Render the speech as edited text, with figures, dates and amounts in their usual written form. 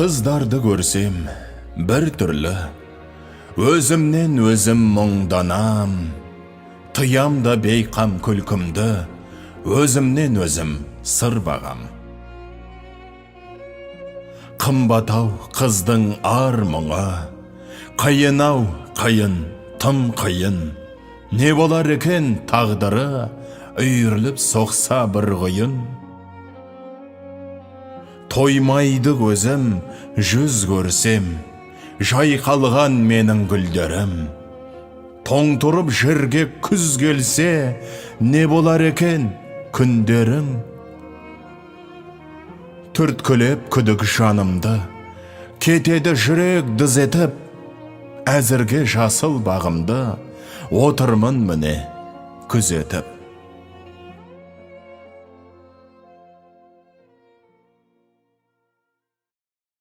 Қыздарды көрсем, бір түрлі, өзімнен өзім мұңданам. Тыямда бейқам күлкімді, өзімнен өзім сыр бағам. Қымбатау қыздың ар мұңы, қиын-ау, қиын, тым қиын. Не болар екен тағдыры, үйіріліп соқса бір құйын. Тоймайды көзім, жүз көрсем, жайқалған менің гүлдерім. Тоң тұрып жерге күз келсе, не болар екен күндерің. Түрткілеп күдік жанымды, кетеді жүрек дыз етіп, әзірге жасыл бағымды отырмын міне күзетіп.